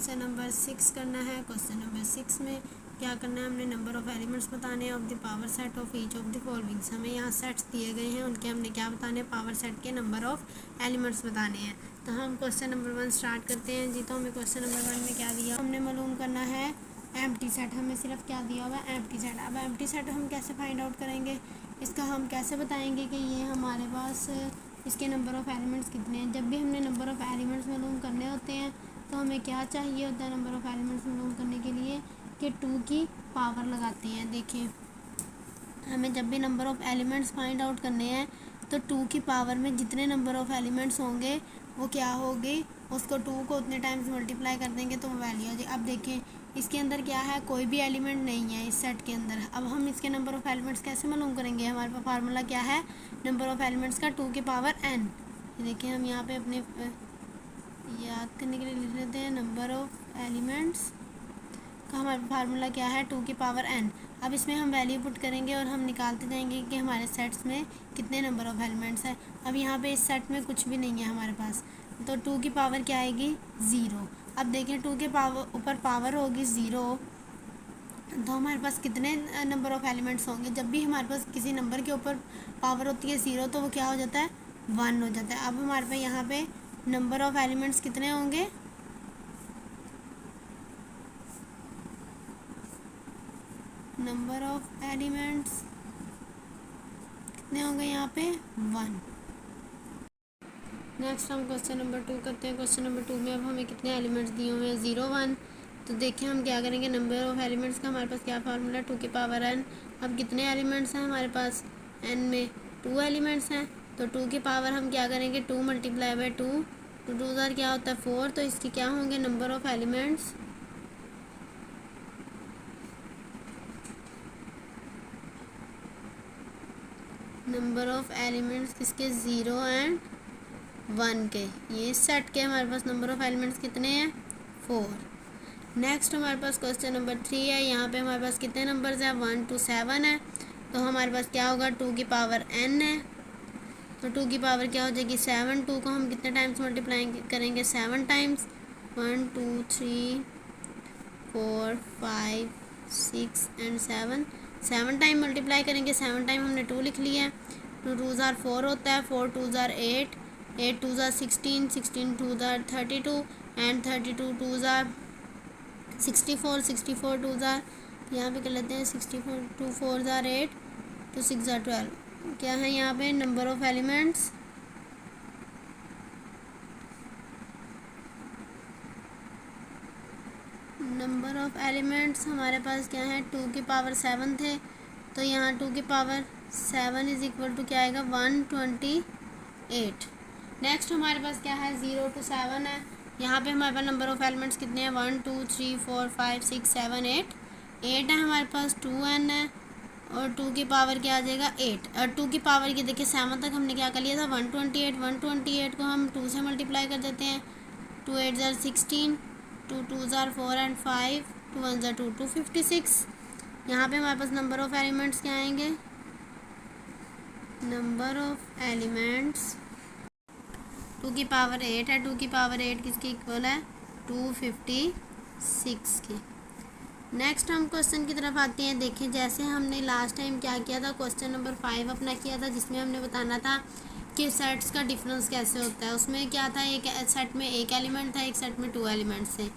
Question number 6 करना है। Question number 6 में क्या करना है, हमने नंबर ऑफ़ एलिमेंट्स बताने हैं of the power set of each of the followings. हमें यहाँ सेट्स दिए गए हैं, उनके हमने क्या बताने हैं, पावर सेट के नंबर ऑफ़ एलिमेंट्स बताने हैं। तो हम क्वेश्चन नंबर 1 स्टार्ट करते हैं जी। तो हमें क्वेश्चन नंबर 1 में क्या दिया, हमने मालूम करना है एम्प्टी सेट। हमें सिर्फ क्या दिया हुआ है, एम्प्टी सेट। अब एम्प्टी सेट हम कैसे फाइंड आउट करेंगे, इसका हम कैसे बताएंगे कि ये हमारे पास इसके नंबर ऑफ़ एलिमेंट्स कितने हैं। जब भी हमने नंबर ऑफ़ एलिमेंट्स मालूम करने होते हैं तो हमें क्या चाहिए होता है नंबर ऑफ़ एलिमेंट्स मालूम करने के लिए, कि 2 की पावर लगाते हैं। देखिए, हमें जब भी number of elements find out करने हैं तो 2 की पावर में जितने नंबर ऑफ़ एलिमेंट्स होंगे वो क्या होगी, उसको 2 को उतने टाइम्स मल्टीप्लाई कर देंगे तो वो वैल्यू हो जाएगी। अब देखिए, इसके अंदर क्या है, कोई भी एलिमेंट नहीं है इस सेट के अंदर। अब हम इसके नंबर ऑफ़ एलिमेंट्स कैसे मालूम करेंगे, हमारे पास फार्मूला क्या है नंबर ऑफ़ एलिमेंट्स का, 2 की पावर n। देखिए, हम यहाँ पे अपने याद करने के लिए लिख लेते हैं, नंबर ऑफ़ एलिमेंट्स का हमारा फार्मूला क्या है, 2 की पावर n। अब इसमें हम वैल्यू पुट करेंगे और हम निकालते जाएंगे कि हमारे सेट्स में कितने नंबर ऑफ़ एलिमेंट्स हैं। अब यहाँ पे इस सेट में कुछ भी नहीं है हमारे पास, तो 2 की पावर क्या आएगी, 0। अब देखें, 2 के पावर ऊपर पावर होगी 0, तो हमारे पास कितने नंबर ऑफ़ एलिमेंट्स होंगे। जब भी हमारे पास किसी नंबर के ऊपर पावर होती है 0 तो वो क्या हो जाता है, 1 हो जाता है। अब हमारे पास यहाँ पे नंबर ऑफ़ एलिमेंट्स कितने होंगे, नंबर ऑफ़ एलिमेंट्स कितने होंगे यहाँ पे, 1। नेक्स्ट हम क्वेश्चन नंबर 2 करते हैं। क्वेश्चन नंबर 2 में अब हमें कितने एलिमेंट्स दिए हुए हैं, 0 1। तो देखिए, हम क्या करेंगे, नंबर ऑफ़ एलिमेंट्स का हमारे पास क्या फार्मूला, 2 की पावर n। अब कितने एलिमेंट्स हैं हमारे पास, n में 2 एलिमेंट्स हैं, तो 2 की पावर हम क्या करेंगे, 2 मल्टीप्लाई बाई 2, तो 2 ज़ार क्या होता है 4। तो इसकी क्या होंगे number of elements, number of elements किसके, 0 एंड 1 के। ये सेट के हमारे पास नंबर ऑफ़ एलिमेंट्स कितने हैं, 4। नेक्स्ट हमारे पास क्वेश्चन नंबर 3 है। यहाँ पे हमारे पास कितने नंबर्स हैं, 1 to 7 है। तो हमारे पास क्या होगा, 2 की पावर n है, तो 2 की पावर क्या हो जाएगी 7। 2 को हम कितने टाइम्स मल्टीप्लाई करेंगे, 7 टाइम्स, 1 2 3 4 5 6 एंड 7 टाइम मल्टीप्लाई करेंगे। 7 टाइम हमने 2 लिख लिया है, 2 2 ज़ार 4 होता है, 4 2 ज़ार 8, 8 2 ज़ार 16, 16 2 ज़ार 32 एंड 32 2 ज़ार 64, 64 2 ज़ार, यहाँ पे कर लेते हैं 64 2 4 ज़ार 8, तो 6 ज़ार 12। क्या है यहाँ पे number of elements, number of elements हमारे पास क्या है, 2 की पावर 7 थे, तो यहाँ 2 की पावर 7 इज़ इक्वल टू क्या आएगा, 128। नेक्स्ट हमारे पास क्या है, 0 to 7 है। यहाँ पे हमारे पास नंबर ऑफ़ एलिमेंट्स कितने हैं, 1 2 3 4 5 6 7 8 8 है हमारे पास, 2n है, और 2 की पावर क्या आ जाएगा 8। और 2 की पावर की देखिए 7 तक हमने क्या कर लिया था, 128। 128 को हम 2 से मल्टीप्लाई कर देते हैं, 2 8 ज़ार 16, 2 2 ज़ार 4 एंड 5, 2 1 ज़ार 2, 256। यहाँ पे हमारे पास नंबर ऑफ़ एलिमेंट्स क्या आएंगे, नंबर ऑफ़ एलिमेंट्स 2 की पावर 8 है, 2 की पावर 8 किसकी इक्वल है, 256 की। नेक्स्ट हम क्वेश्चन की तरफ आते हैं। देखिए, जैसे हमने लास्ट टाइम क्या किया था, क्वेश्चन नंबर 5 अपना किया था, जिसमें हमने बताना था कि सेट्स का डिफरेंस कैसे होता है। उसमें क्या था, एक सेट में एक एलिमेंट था, एक सेट में 2 एलिमेंट्स थे।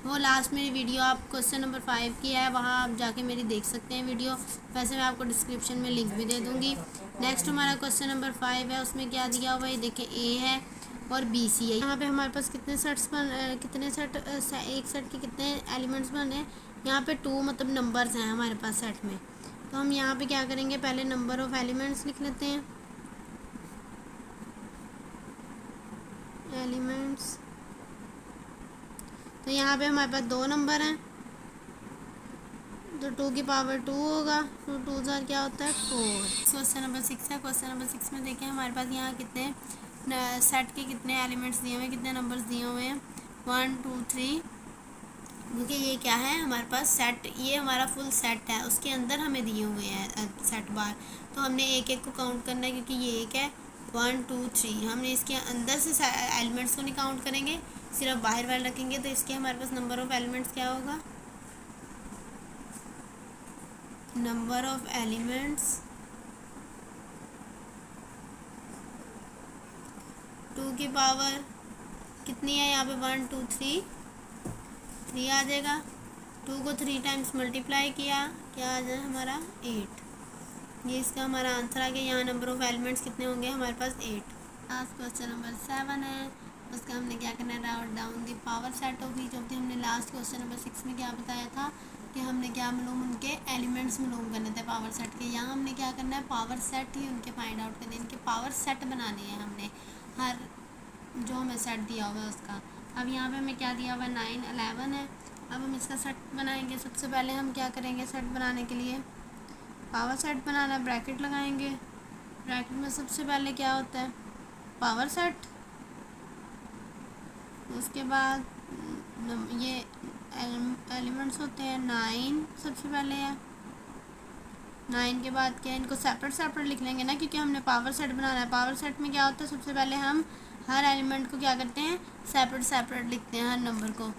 वो लास्ट मेरी वीडियो आप क्वेश्चन नंबर 5 की है, वहाँ आप जाके मेरी देख सकते हैं वीडियो। वैसे मैं आपको डिस्क्रिप्शन में लिंक भी दे दूँगी। नेक्स्ट हमारा क्वेश्चन नंबर 5 है, उसमें क्या दिया हुआ है, देखिए ए है और बी सी है। यहाँ पे हमारे पास कितने सेट्स कितने सेट एक सेट के कितने एलिमेंट्स बने हैं, यहाँ पे 2 मतलब नंबर्स हैं हमारे पास सेट में। तो हम यहाँ पे क्या करेंगे, पहले नंबर ऑफ़ एलिमेंट्स लिख लेते हैं, एलिमेंट्स। तो यहाँ पे हमारे पास 2 नंबर हैं, तो 2 की पावर 2 होगा, तो 2 ज़ार क्या होता है 4। क्वेश्चन नंबर 6 है। क्वेश्चन नंबर 6 में देखें, हमारे पास यहाँ कितने सेट के कितने एलिमेंट्स दिए हुए हैं, कितने नंबर्स दिए हुए हैं, 1 2 3। क्योंकि ये क्या है हमारे पास सेट, ये हमारा फुल सेट है, उसके अंदर हमें दिए हुए हैं सेट बार, तो हमने एक एक को काउंट करना है, क्योंकि ये एक है 1 2 3। हमने इसके अंदर से एलिमेंट्स को नहीं काउंट करेंगे, सिर्फ बाहर वाले रखेंगे, तो इसके हमारे पास नंबर ऑफ एलिमेंट्स क्या होगा, नंबर ऑफ एलिमेंट्स 2 की पावर कितनी है यहाँ पे, 1 2 3 आ जाएगा। 2 को 3 टाइम्स मल्टीप्लाई किया, क्या आ जाए हमारा 8। ये इसका हमारा आंसर आ गया। यहाँ नंबर ऑफ एलिमेंट्स कितने होंगे हमारे पास 8। लास्ट क्वेश्चन नंबर 7 है, उसका हमने क्या करना है, write down the power set of each of the. हमने लास्ट क्वेश्चन नंबर 6 में क्या बताया था कि हमने क्या मालूम उनके एलिमेंट्स मालूम करने थे पावर सेट के। यहाँ हमने क्या करना है, पावर सेट ही उनके फाइंड आउट करने, इनके पावर सेट बनाने हैं हमने, हर जो हमें सेट दिया हुआ है उसका। अब यहाँ पे हमें क्या दिया हुआ है, 9 11 है। अब हम इसका सेट बनाएंगे। सबसे पहले हम क्या करेंगे, सेट बनाने के लिए पावर सेट बनाना है, ब्रैकेट लगाएंगे। ब्रैकेट में सबसे पहले क्या होता है, पावर सेट। उसके बाद ये एलिमेंट्स होते हैं 9 सबसे पहले है। 9 के बाद क्या है, इनको सेपरेट सेपरेट लिख लेंगे ना, क्योंकि हमने पावर सेट बनाना है। पावर सेट में क्या होता है, सबसे पहले हम हर एलिमेंट को क्या करते हैं, सेपरेट सेपरेट लिखते हैं हर नंबर को।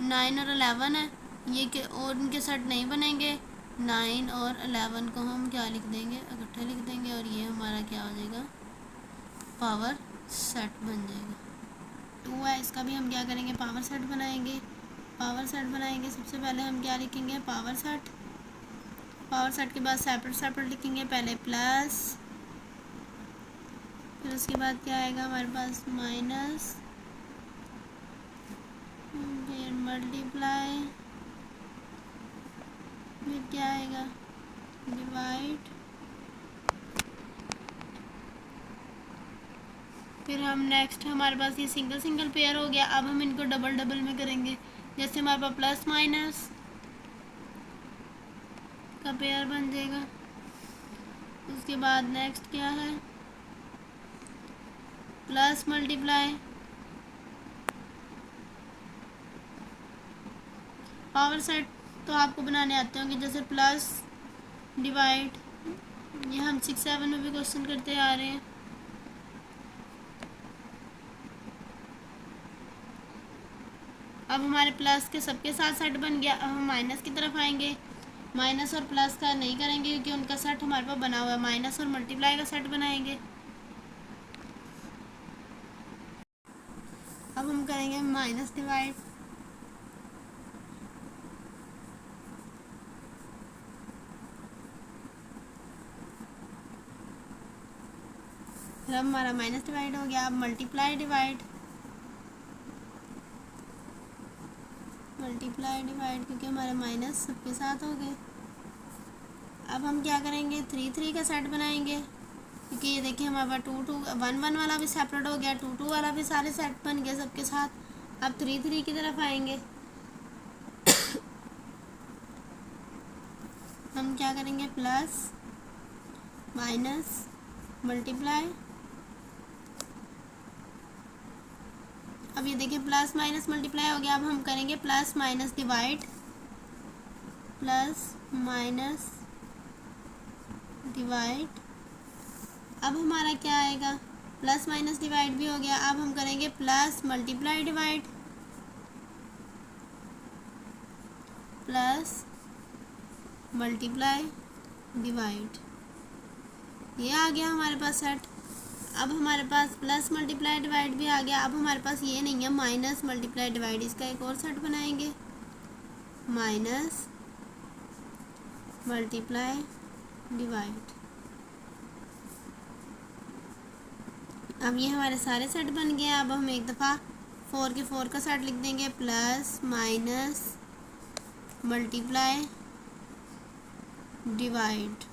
9 और 11 है ये के, और इनके सेट नहीं बनेंगे। 9 और 11 को हम क्या लिख देंगे, इकट्ठे लिख देंगे, और ये हमारा क्या हो जाएगा, पावर सेट बन जाएगा। 2 है, इसका भी हम क्या करेंगे, पावर सेट बनाएंगे। पावर सेट बनाएंगे, सबसे पहले हम क्या लिखेंगे, पावर सेट। पावर सेट के बाद सेपरेट सेपरेट लिखेंगे, पहले प्लस, फिर उसके बाद क्या आएगा हमारे पास, माइनस, फिर मल्टीप्लाई, फिर क्या आएगा, डिवाइड, फिर हम नेक्स्ट हमारे पास ये सिंगल सिंगल पेयर हो गया। अब हम इनको डबल डबल में करेंगे, जैसे हमारे पास प्लस माइनस का पेयर बन जाएगा। उसके बाद नेक्स्ट क्या है, प्लस मल्टीप्लाई। पावर सेट तो आपको बनाने आते होंगे, जैसे प्लस, डिवाइड, ये हम 6 7 में भी क्वेश्चन करते आ रहे हैं। अब हमारे प्लस के सबके साथ सेट बन गया। अब हम माइनस की तरफ आएंगे। माइनस और प्लस का नहीं करेंगे, क्योंकि उनका सेट हमारे पास बना हुआ है। माइनस और मल्टीप्लाई का सेट बनाएंगे। अब हम करेंगे माइनस डिवाइड, फिर हमारा माइनस डिवाइड हो गया। अब मल्टीप्लाई डिवाइड, मल्टीप्लाई डिवाइड, क्योंकि हमारे माइनस सबके साथ हो गए। अब हम क्या करेंगे, 3 3 का सेट बनाएंगे, क्योंकि ये देखिए हमारे पास 2 2 1 1 वाला भी सेपरेट हो गया, 2 2 वाला भी सारे सेट बन गए सबके साथ। अब 3 3 की तरफ आएंगे। हम क्या करेंगे, प्लस माइनस मल्टीप्लाई। अब ये देखिए प्लस माइनस मल्टीप्लाई हो गया। अब हम करेंगे plus minus divide, plus minus divide. अब हमारा क्या आएगा, प्लस माइनस डिवाइड भी हो गया। अब हम करेंगे plus multiply divide, plus multiply divide, ये आ गया हमारे पास सेट। अब हमारे पास प्लस मल्टीप्लाई डिवाइड भी आ गया। अब हमारे पास ये नहीं है माइनस मल्टीप्लाई डिवाइड, इसका एक और सेट बनाएंगे, माइनस मल्टीप्लाई डिवाइड। अब ये हमारे सारे सेट बन गए। अब हम एक दफ़ा 4 के 4 का सेट लिख देंगे, प्लस माइनस मल्टीप्लाई डिवाइड,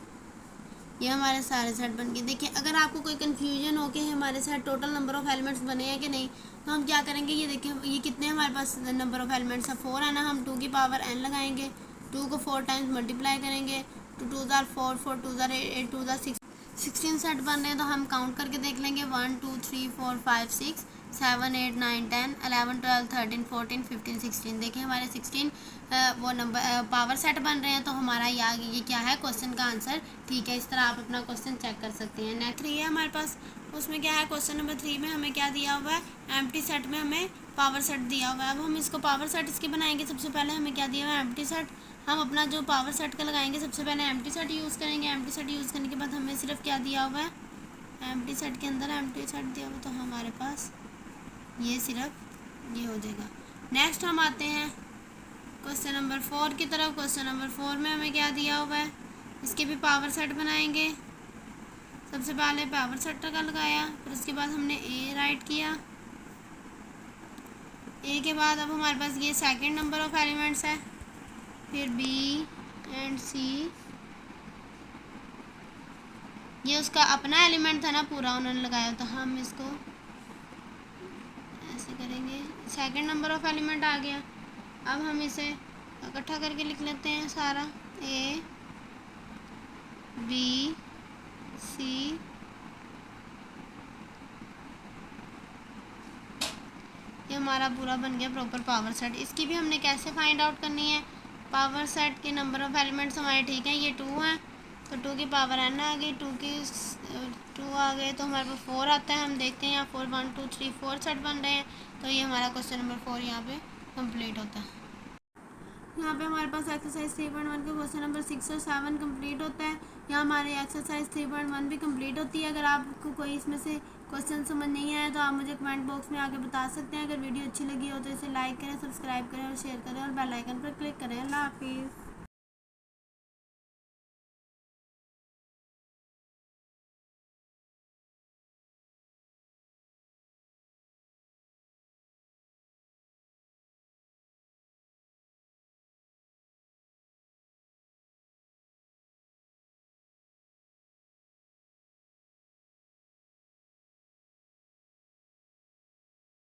ये हमारे सारे सेट बन गए। देखिए अगर आपको कोई कन्फ्यूजन हो कि हमारे साथ टोटल नंबर ऑफ़ एलिमेंट्स बने हैं कि नहीं, तो हम क्या करेंगे, ये देखिए ये कितने हमारे पास नंबर ऑफ़ एलिमेंट्स है, 4 है ना। हम 2 की पावर n लगाएंगे, 2 को 4 टाइम्स मल्टीप्लाई करेंगे, 2 2 ज़ार 4 4 2 ज़ार 8 2 ज़ार 16 सेट बन रहे हैं। तो हम काउंट करके देख लेंगे, 1 2 3 4 5 6 7, 8, 9, 10, 11, 12, 13, 14, 15, 16। देखिए हमारे 16 वो नंबर पावर सेट बन रहे हैं, तो हमारा ये क्या है, क्वेश्चन का आंसर ठीक है। इस तरह आप अपना क्वेश्चन चेक कर सकते हैं। नेक्स्ट 3 है हमारे पास, उसमें क्या है, क्वेश्चन नंबर 3 में हमें क्या दिया हुआ है, एम्प्टी सेट में हमें पावर सेट दिया हुआ है। अब हम इसको पावर सेट इसके बनाएंगे। सबसे पहले हमें क्या दिया हुआ है, एम्प्टी सेट। हम अपना जो पावर सेट का लगाएंगे, सबसे पहले एम्प्टी सेट यूज़ करेंगे। एम्प्टी सेट यूज़ करने के बाद हमें सिर्फ क्या दिया हुआ है, एम्प्टी सेट के अंदर एम्प्टी सेट दिया हुआ, तो हमारे पास ये सिर्फ ये हो जाएगा। नेक्स्ट हम आते हैं क्वेश्चन नंबर 4 की तरफ। क्वेश्चन नंबर 4 में हमें क्या दिया हुआ है, इसके भी पावर सेट बनाएंगे। सबसे पहले पावर सेट का लगाया, फिर उसके बाद हमने ए राइट किया। ए के बाद अब हमारे पास ये सेकंड नंबर ऑफ एलिमेंट्स है, फिर बी एंड सी। ये उसका अपना एलिमेंट था ना पूरा, उन्होंने लगाया, तो हम इसको ऐसे करेंगे। सेकंड नंबर ऑफ एलिमेंट आ गया। अब हम इसे इकट्ठा करके लिख लेते हैं सारा, ए बी सी, ये हमारा पूरा बन गया प्रॉपर पावर सेट। इसकी भी हमने कैसे फाइंड आउट करनी है, पावर सेट के नंबर ऑफ एलिमेंट्स हमारे ठीक हैं, ये 2 हैं, तो 2 की पावर n आ गई, 2 आ गए, तो हमारे पास 4 आता है। हम देखते हैं यहाँ 4, 1, 2, 3, 4 सेट बन रहे हैं, तो ये हमारा क्वेश्चन नंबर 4 यहाँ पे कंप्लीट होता है। यहाँ पे हमारे पास एक्सरसाइज 3.1 का क्वेश्चन नंबर 6 और 7 कंप्लीट होता है। यहाँ हमारे एक्सरसाइज 3.1 भी कंप्लीट होती है। अगर आपको कोई इसमें से क्वेश्चन समझ नहीं आया तो आप मुझे कमेंट बॉक्स में आके बता सकते हैं। अगर वीडियो अच्छी लगी हो तो इसे लाइक करें, सब्सक्राइब करें और शेयर करें और बेल आइकन पर क्लिक करें। अल्लाह हाफिज़।